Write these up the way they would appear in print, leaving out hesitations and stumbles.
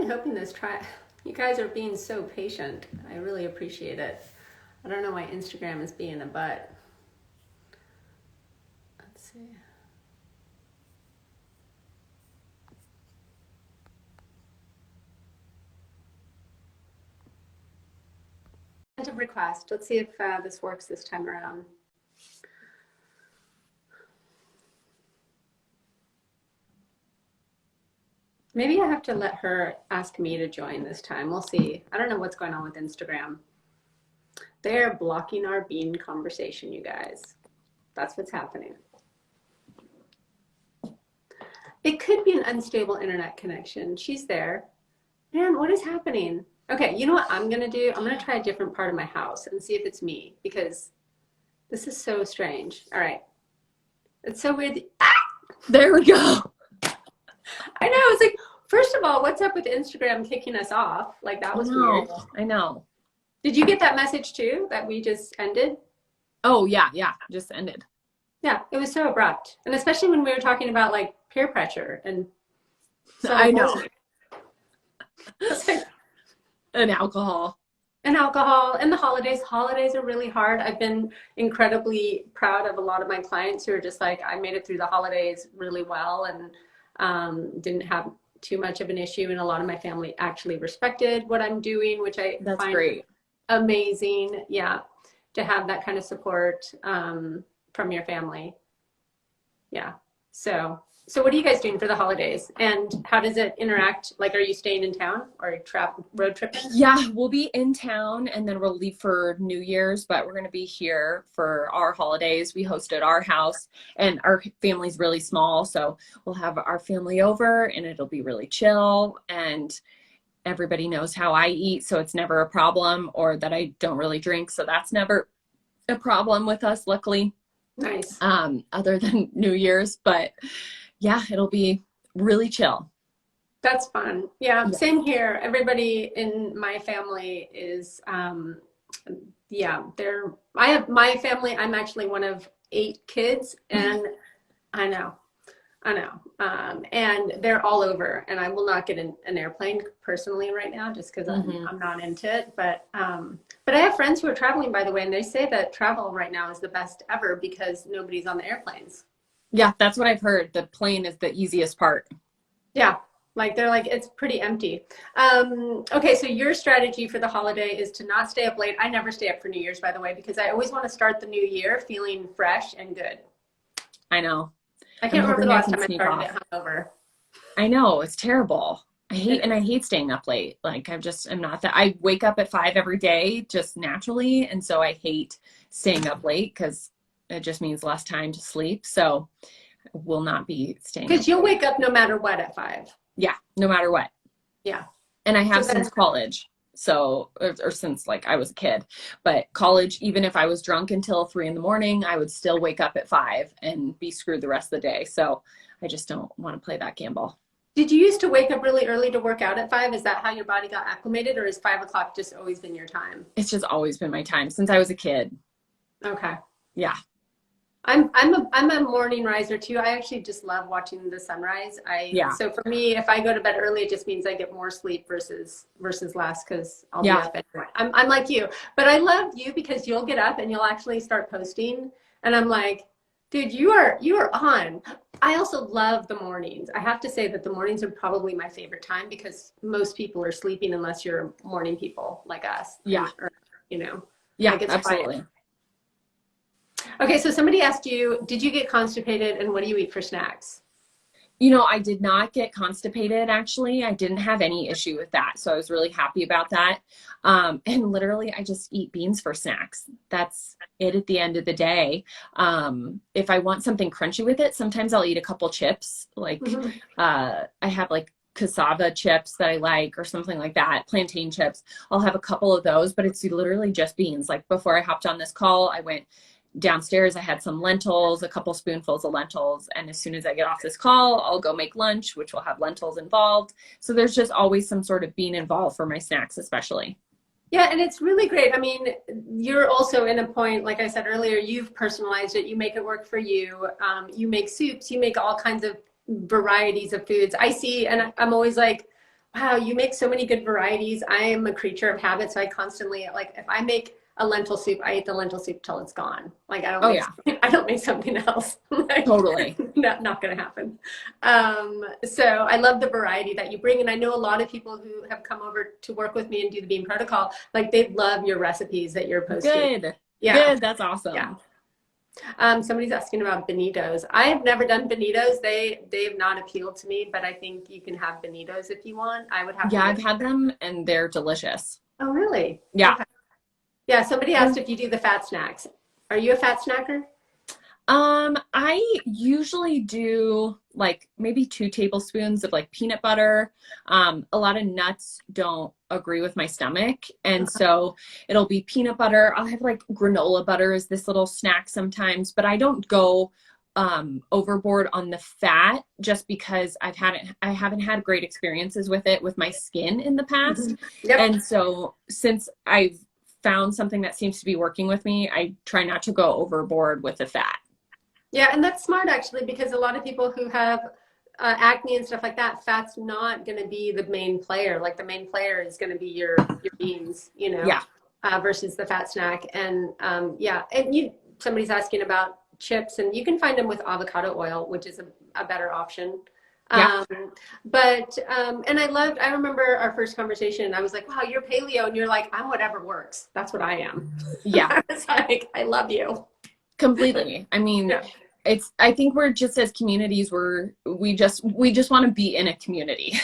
really hoping you guys are being so patient. I really appreciate it. I don't know why Instagram is being a butt. Let's see. Request. Let's see if this works this time around. Maybe I have to let her ask me to join this time. We'll see. I don't know what's going on with Instagram. They're blocking our bean conversation, you guys. That's what's happening. It could be an unstable internet connection. She's there. Man, what is happening? Okay, you know what I'm gonna do? I'm gonna try a different part of my house and see if it's me, because this is so strange. All right. It's so weird. There we go. I know. It's like, first of all, what's up with Instagram kicking us off? Like, that was weird. I know. Did you get that message too, that we just ended? Oh, yeah. Just ended. Yeah, it was so abrupt. And especially when we were talking about like peer pressure and I know. Like, and alcohol. And alcohol and the holidays. Holidays are really hard. I've been incredibly proud of a lot of my clients who are just like, I made it through the holidays really well and didn't have too much of an issue. And a lot of my family actually respected what I'm doing, which That's find great. Amazing. Yeah. To have that kind of support from your family. Yeah. So what are you guys doing for the holidays, and how does it interact? Like, are you staying in town or road tripping? Yeah, we'll be in town and then we'll leave for New Year's, but we're going to be here for our holidays. We host at our house and our family's really small. So we'll have our family over and it'll be really chill, and everybody knows how I eat. So it's never a problem, or that I don't really drink. So that's never a problem with us, luckily. Nice. Other than New Year's, but yeah, it'll be really chill. That's fun. Yeah, same here. Everybody in my family is, I have my family. I'm actually one of 8 kids, and I know. And they're all over, and I will not get in an airplane personally right now, just because I'm not into it. But I have friends who are traveling, by the way, and they say that travel right now is the best ever because nobody's on the airplanes. Yeah, that's what I've heard. The plane is the easiest part. Yeah, like they're like, it's pretty empty. Okay, so your strategy for the holiday is to not stay up late. I never stay up for New Year's, by the way, because I always want to start the new year feeling fresh and good. I know. I can't remember the last time I started it hungover. I know, it's terrible. I hate staying up late. Like, I'm not that. I wake up at 5 every day just naturally, and so I hate staying up late because it just means less time to sleep. So I will not be staying. Because you'll wake up no matter what at 5. Yeah, no matter what. Yeah. And I have since college. So, or since like I was a kid, but college, even if I was drunk until 3 a.m, I would still wake up at 5 and be screwed the rest of the day. So I just don't want to play that gamble. Did you used to wake up really early to work out at 5? Is that how your body got acclimated, or is 5 o'clock just always been your time? It's just always been my time since I was a kid. Okay. Yeah. I'm a morning riser too. I actually just love watching the sunrise. So for me, if I go to bed early, it just means I get more sleep versus less, because I'll be up anyway. I'm like you, but I love you because you'll get up and you'll actually start posting, and I'm like, dude, you are on. I also love the mornings. I have to say that the mornings are probably my favorite time because most people are sleeping unless you're morning people like us. Yeah. Or, yeah, like absolutely. Quiet. Okay, so somebody asked you, did you get constipated, and what do you eat for snacks? You know, I did not get constipated, actually. I didn't have any issue with that. So I was really happy about that. And literally, I just eat beans for snacks. That's it at the end of the day. If I want something crunchy with it, sometimes I'll eat a couple chips. Like I have like cassava chips that I like, or something like that, plantain chips. I'll have a couple of those, but it's literally just beans. Like before I hopped on this call, I went downstairs, I had some lentils, a couple spoonfuls of lentils, and as soon as I get off this call, I'll go make lunch, which will have lentils involved. So there's just always some sort of bean involved for my snacks, especially. Yeah, and it's really great. I mean, you're also in a point, like I said earlier, you've personalized it. You make it work for you. You make soups. You make all kinds of varieties of foods. I see, and I'm always like, Wow, you make so many good varieties. I am a creature of habit, so I constantly, like, if I make a lentil soup, I eat the lentil soup till it's gone. Like, Oh yeah, I don't make something else. Like, totally. not gonna happen. So I love the variety that you bring, and I know a lot of people who have come over to work with me and do the Bean Protocol, like they love your recipes that you're posting. Good. Yeah, Good. That's awesome. yeah. Somebody's asking about bonitos. I have never done bonitos. They've not appealed to me, but I think you can have bonitos if you want. I would have Yeah, to. I've had them and they're delicious. Oh, really? Yeah. Okay. Yeah. Somebody asked if you do the fat snacks. Are you a fat snacker? I usually do like maybe 2 tablespoons of like peanut butter. A lot of nuts don't agree with my stomach. And so it'll be peanut butter. I'll have like granola butter as this little snack sometimes, but I don't go overboard on the fat just because I haven't had great experiences with it with my skin in the past. Yep. And so since I've found something that seems to be working with me, I try not to go overboard with the fat. Yeah, and that's smart actually, because a lot of people who have acne and stuff like that, fat's not going to be the main player. Like the main player is going to be your beans, you know, Yeah. Versus the fat snack. And yeah, and somebody's asking about chips, and you can find them with avocado oil, which is a better option. Yeah. And I remember our first conversation, I was like, wow, you're paleo. And you're like, I'm whatever works. That's what I am. Yeah. I was like, I love you. Completely. I mean, Yeah. I think we're just as communities, we just want to be in a community.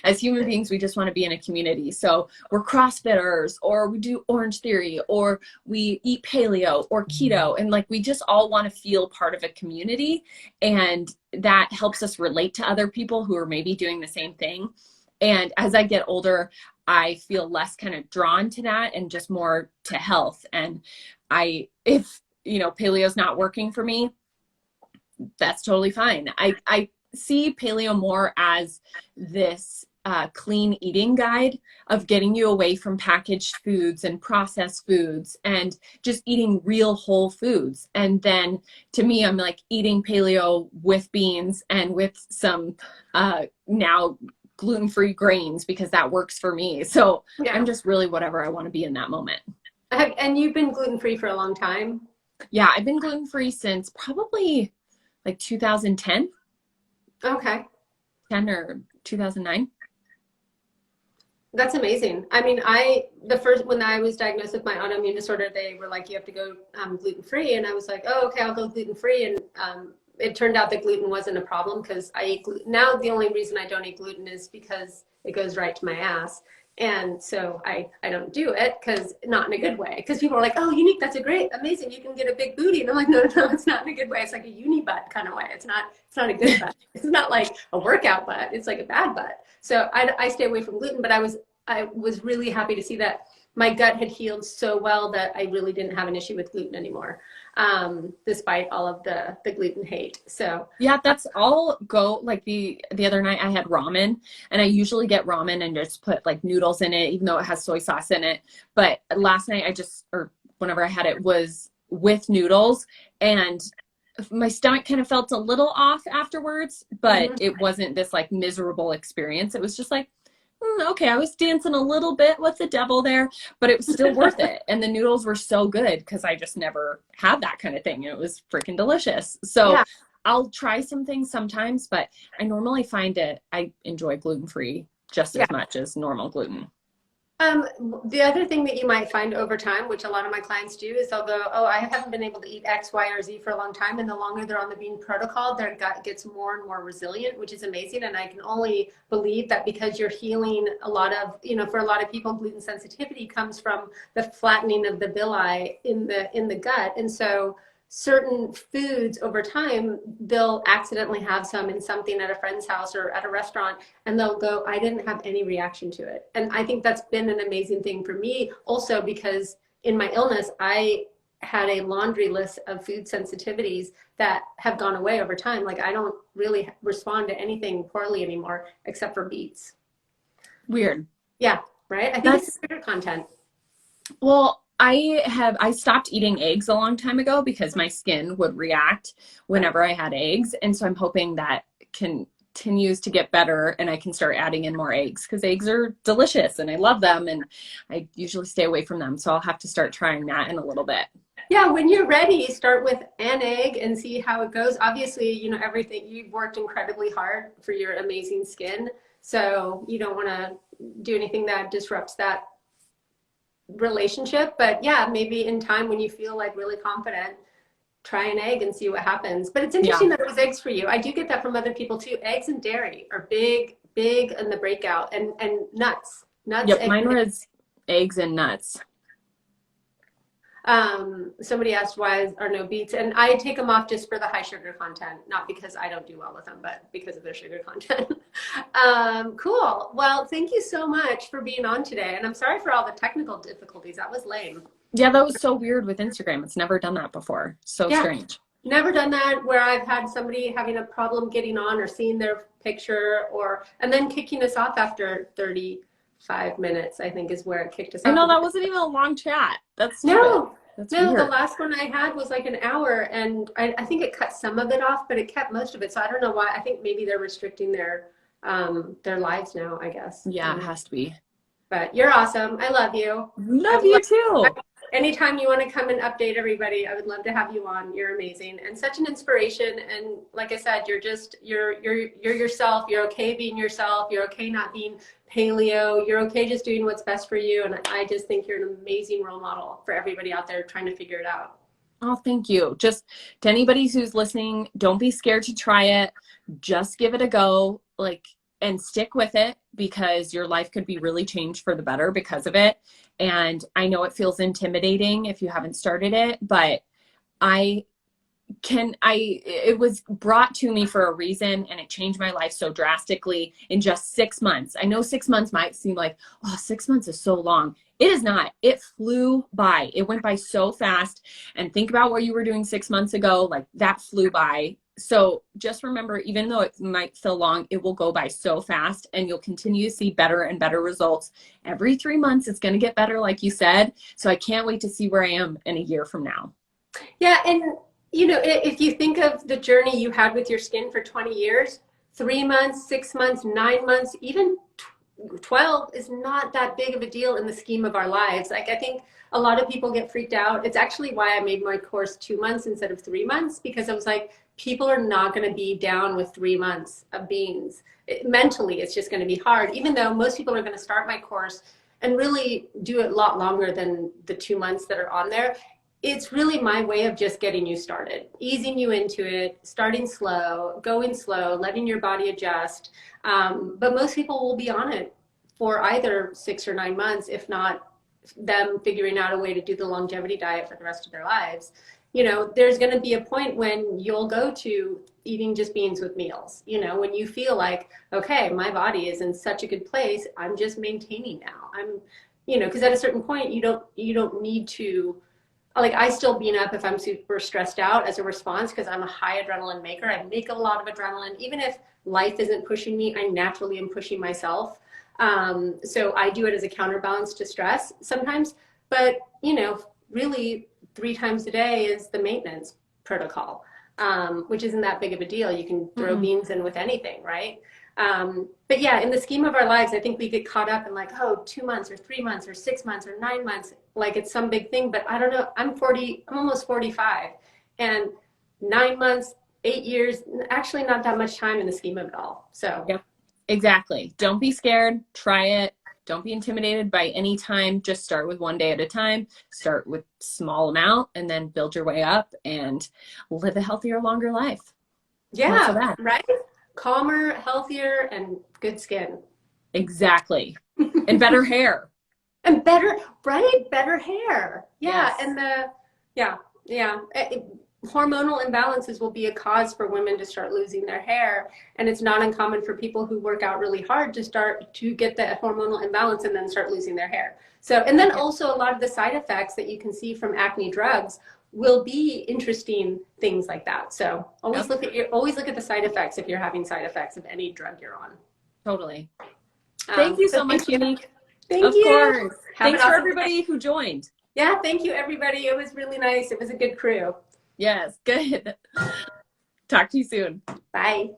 As human beings, we just want to be in a community. So we're CrossFitters, or we do Orange Theory, or we eat paleo or keto. And like, we just all want to feel part of a community. And that helps us relate to other people who are maybe doing the same thing. And as I get older, I feel less kind of drawn to that and just more to health. And if paleo's not working for me, that's totally fine. I see paleo more as this clean eating guide of getting you away from packaged foods and processed foods and just eating real whole foods. And then to me, I'm like eating paleo with beans and with some now gluten-free grains because that works for me. So yeah. I'm just really whatever I want to be in that moment. And you've been gluten-free for a long time? Yeah, I've been gluten-free since probably like 2010. Okay. 10 or 2009. That's amazing. I mean, when I was diagnosed with my autoimmune disorder, they were like, you have to go gluten-free. And I was like, oh, okay, I'll go gluten-free. And it turned out that gluten wasn't a problem because I eat gluten. Now, the only reason I don't eat gluten is because it goes right to my ass. And so I don't do it because not in a good way. Because people are like, oh, unique, that's amazing. You can get a big booty. And I'm like, no, it's not in a good way. It's like a uni butt kind of way. It's not a good butt. It's not like a workout butt. It's like a bad butt. So I stay away from gluten, but I was really happy to see that my gut had healed so well that I really didn't have an issue with gluten anymore, despite all of the gluten hate. So yeah, that's all go. Like the other night I had ramen, and I usually get ramen and just put like noodles in it, even though it has soy sauce in it. But last night or whenever I had it was with noodles, and my stomach kind of felt a little off afterwards, but it wasn't this like miserable experience. It was just like, okay, I was dancing a little bit with the devil there, but it was still worth it. And the noodles were so good because I just never had that kind of thing. It was freaking delicious. So yeah. I'll try some things sometimes, but I normally find I enjoy gluten-free just as much as normal gluten. The other thing that you might find over time, which a lot of my clients do, is they'll go, oh, I haven't been able to eat X, Y, or Z for a long time. And the longer they're on the Bean Protocol, their gut gets more and more resilient, which is amazing. And I can only believe that because you're healing a lot of, for a lot of people, gluten sensitivity comes from the flattening of the villi in the gut. And so certain foods over time, they'll accidentally have some in something at a friend's house or at a restaurant, and they'll go, I didn't have any reaction to it. And I think that's been an amazing thing for me also, because in my illness, I had a laundry list of food sensitivities that have gone away over time. Like I don't really respond to anything poorly anymore, except for beets. Weird. Yeah, right? I think it's Twitter content. Well, I stopped eating eggs a long time ago because my skin would react whenever I had eggs. And so I'm hoping that can continues to get better and I can start adding in more eggs, because eggs are delicious and I love them, and I usually stay away from them. So I'll have to start trying that in a little bit. Yeah, when you're ready, start with an egg and see how it goes. Obviously, you know, everything, you've worked incredibly hard for your amazing skin. So you don't want to do anything that disrupts that relationship. But yeah, maybe in time when you feel like really confident, try an egg and see what happens. But it's interesting that it was eggs for you. I do get that from other people too. Eggs and dairy are big in the breakout, and nuts. Yep, mine was eggs and nuts. Somebody asked why are no beets, and I take them off just for the high sugar content, not because I don't do well with them, but because of their sugar content. Cool. Well, thank you so much for being on today, and I'm sorry for all the technical difficulties. That was lame. Yeah, that was so weird with Instagram. It's never done that before. So strange. Never done that, where I've had somebody having a problem getting on or seeing their picture, and then kicking us off after 35 minutes, I think is where it kicked us off. I know, that wasn't even a long chat. That's no, That's no, weird. The last one I had was like an hour, and I think it cut some of it off, but it kept most of it. So I don't know why. I think maybe they're restricting their lives now, I guess. Yeah, it has to be. But you're awesome. I love you. Love you too. Anytime you want to come and update everybody, I would love to have you on. You're amazing and such an inspiration. And like I said, you're yourself. You're okay being yourself. You're okay not being paleo. You're okay just doing what's best for you. And I just think you're an amazing role model for everybody out there trying to figure it out. Oh, thank you. Just to anybody who's listening, don't be scared to try it. Just give it a go, and stick with it, because your life could be really changed for the better because of it. And I know it feels intimidating if you haven't started it, but it was brought to me for a reason, and it changed my life so drastically in just 6 months. I know 6 months might seem like, 6 months is so long. It is not. It flew by. It went by so fast. And think about what you were doing 6 months ago. That flew by. So just remember, even though it might feel long, it will go by so fast, and you'll continue to see better and better results. Every 3 months, it's going to get better, like you said. So I can't wait to see where I am in a year from now. Yeah. And if you think of the journey you had with your skin for 20 years, 3 months, 6 months, 9 months, even 12 is not that big of a deal in the scheme of our lives. I think a lot of people get freaked out. It's actually why I made my course 2 months instead of 3 months, because I was like, people are not going to be down with 3 months of beans. Mentally, it's just going to be hard, even though most people are going to start my course and really do it a lot longer than the 2 months that are on there. It's really my way of just getting you started, easing you into it, starting slow, going slow, letting your body adjust. But most people will be on it for either 6 or 9 months, if not them figuring out a way to do the longevity diet for the rest of their lives. There's going to be a point when you'll go to eating just beans with meals, when you feel like, okay, my body is in such a good place, I'm just maintaining now. Because at a certain point, you don't need to, I still bean up if I'm super stressed out as a response, because I'm a high adrenaline maker. I make a lot of adrenaline. Even if life isn't pushing me, I naturally am pushing myself. So I do it as a counterbalance to stress sometimes, but really 3 times a day is the maintenance protocol, which isn't that big of a deal. You can throw beans in with anything, right? But yeah, in the scheme of our lives, I think we get caught up in 2 months or 3 months or 6 months or 9 months, like it's some big thing. But I don't know, I'm almost 45, and 9 months, 8 years, actually not that much time in the scheme of it all. So yep, exactly. Don't be scared. Try it. Don't be intimidated by any time. Just start with 1 day at a time. Start with small amount, and then build your way up and live a healthier, longer life. Yeah, right? Calmer, healthier, and good skin. Exactly. And better hair. And better, right? Better hair. Yeah. Yes. And hormonal imbalances will be a cause for women to start losing their hair. And it's not uncommon for people who work out really hard to start to get the hormonal imbalance and then start losing their hair. So, and then also a lot of the side effects that you can see from acne drugs will be interesting things like that. So always look at the side effects if you're having side effects of any drug you're on. Totally. Thank you so much, Unique. Thank you. Of course. Thanks for everybody who joined. Yeah, thank you, everybody. It was really nice. It was a good crew. Yes, good. Talk to you soon. Bye.